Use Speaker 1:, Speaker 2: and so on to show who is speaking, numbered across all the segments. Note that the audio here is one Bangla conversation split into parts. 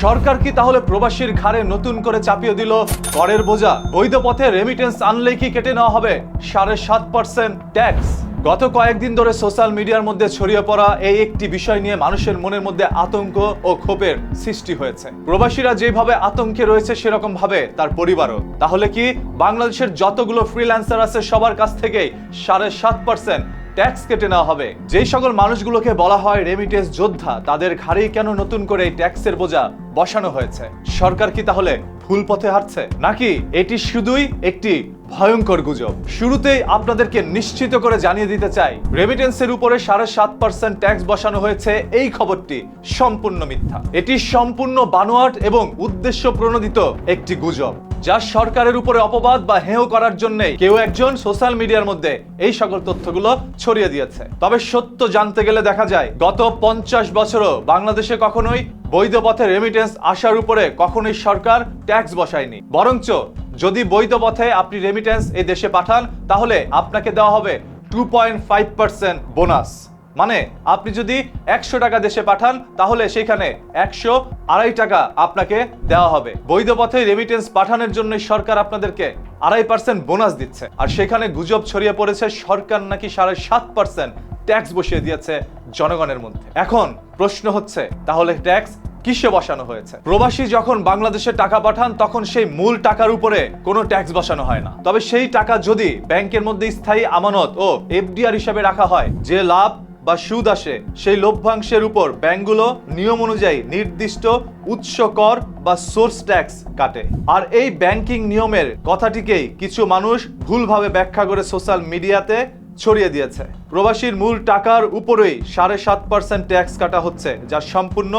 Speaker 1: সরকার কি তাহলে প্রবাসীর ঘাড়ে নতুন করে চাপিয়ে দিল করের বোঝা? বৈধ পথে রেমিটেন্স আনলেই কি কেটে নেওয়া হবে 7.5% ট্যাক্স? গত কয়েকদিন ধরে সোশ্যাল মিডিয়ার মধ্যে ছড়িয়ে পড়া এই একটি বিষয় নিয়ে মানুষের মনের মধ্যে আতঙ্ক ও ক্ষোভের সৃষ্টি হয়েছে। প্রবাসীরা যেভাবে আতঙ্কে রয়েছে সেরকম ভাবে তার পরিবারও। তাহলে কি বাংলাদেশের যতগুলো ফ্রিল্যান্সার আছে সবার কাছ থেকেই 7.5% ট্যাক্স কেটে নেওয়া হবে? যেই সকল মানুষগুলোকে বলা হয় রেমিটেন্স যোদ্ধা, তাদের ঘাড়েই কেন নতুন করে এই ট্যাক্সের বোঝা বসানো হয়েছে? সরকার কি তাহলে ভুল পথে হাঁটছে, নাকি এটি শুধুই একটি ভয়ঙ্কর গুজব? শুরুতেই আপনাদেরকে নিশ্চিত করে জানিয়ে দিতে চাই, রেমিটেন্সের উপরে 7.5% ট্যাক্স বসানো হয়েছে এই খবরটি সম্পূর্ণ মিথ্যা। এটি সম্পূর্ণ বানোয়াট এবং উদ্দেশ্য প্রণোদিত একটি গুজব, যা সরকারের উপরে অপবাদ বা হেয় করার জন্য কেউ একজন সোশ্যাল মিডিয়ার মধ্যে এই সকল তথ্যগুলো ছড়িয়ে দিয়েছে। তবে সত্য জানতে গেলে দেখা যায়, গত 50 বছরও বাংলাদেশে কখনোই বৈধ পথে রেমিটেন্স আসার উপরে কখনোই সরকার ট্যাক্স বসায়নি। বরঞ্চ যদি বৈধ পথে আপনি রেমিটেন্স এই দেশে পাঠান, তাহলে আপনাকে দেওয়া হবে 2.5% বোনাস। মানে আপনি যদি 100 টাকা দেশে পাঠান, তাহলে সেখানে 102 টাকা আপনাকে দেওয়া হবে। বৈধ পথে রেমিটেন্স পাঠানোর জন্য সরকার আপনাদেরকে 2.5% বোনাস দিচ্ছে। আর সেখানে গুজব ছড়িয়ে পড়েছে সরকার নাকি 7.5% ট্যাক্স বসিয়ে দিয়েছে জনগণের মধ্যে। এখন প্রশ্ন হচ্ছে, তাহলে ট্যাক্স কিসে বসানো হয়েছে? প্রবাসী যখন বাংলাদেশে টাকা পাঠান, তখন সেই মূল টাকার উপরে কোনো ট্যাক্স বসানো হয় না। তবে সেই টাকা যদি ব্যাংকের মধ্যে স্থায়ী আমানত ও এফডিআর হিসেবে রাখা হয়, যে লাভ বা সুদ আসে সেই লভ্যাংশের উপর ব্যাংকগুলো নিয়ম অনুযায়ী নির্দিষ্ট উৎস কর বা সোর্স ট্যাক্স কাটে। আর এই ব্যাংকিং নিয়মের কথাটিকেই কিছু মানুষ ভুলভাবে ব্যাখ্যা করে সোশ্যাল মিডিয়াতে ছড়িয়ে দিয়েছে। প্রবাসীর মূল টাকার উপরেই 7.5% ট্যাক্স কাটা হচ্ছে, যা সম্পূর্ণ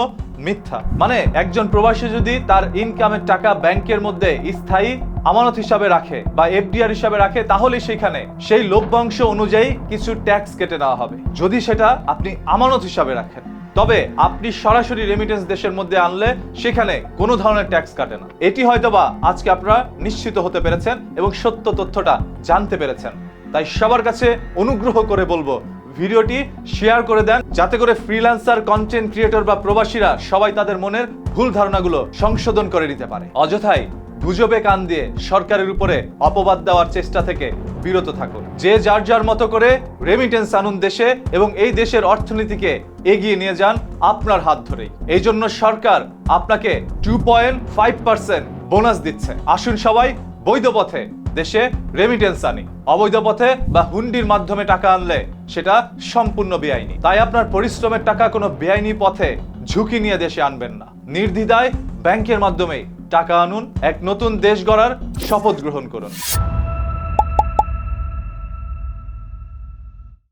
Speaker 1: মিথ্যা। মানে একজন প্রবাসী যদি তার ইনকামের টাকা ব্যাংকের মধ্যে স্থায়ী আমানত হিসাবে রাখে বা এফডিআর হিসাবে রাখে, তাহলে সেখানে সেই লভ্যাংশ অনুযায়ী কিছু ট্যাক্স কেটে নেওয়া হবে, যদি সেটা আপনি আমানত হিসাবে রাখেন। তবে আপনি সরাসরি রেমিটেন্স দেশের মধ্যে আনলে সেখানে কোনো ধরনের ট্যাক্স কাটে না। এটি হয়তোবা আজকে আপনারা নিশ্চিত হতে পেরেছেন এবং সত্য তথ্যটা জানতে পেরেছেন। তাই সবার কাছে অনুগ্রহ করে বলবো, ভিডিওটি শেয়ার করে দেন, যাতে করে ফ্রিল্যান্সার, কন্টেন্ট ক্রিয়েটর বা প্রবাসীরা সবাই তাদের মনের ভুল ধারণাগুলো সংশোধন করে নিতে পারে। অযথাই গুজবে কান দিয়ে সরকারের উপরে অপবাদ দেওয়ার চেষ্টা থেকে বিরত থাকুন। যে যার যার মতো করে রেমিটেন্স আনুন দেশে এবং এই দেশের অর্থনীতিকে এগিয়ে নিয়ে যান আপনার হাত ধরেই। এই জন্য সরকার আপনাকে 2.5% বোনাস দিচ্ছে। আসুন সবাই বৈধ পথে দেশে রেমিটেন্স আনি। অবৈধ পথে বা হুন্ডির মাধ্যমে টাকা আনলে সেটা সম্পূর্ণ বেআইনি। তাই আপনার পরিশ্রমের টাকা কোনো বেআইনি পথে ঝুঁকি নিয়ে দেশে আনবেন না। নির্দ্বিধায় ব্যাংকের মাধ্যমেই টাকা আনুন, এক নতুন দেশ গড়ার শপথ গ্রহণ করুন।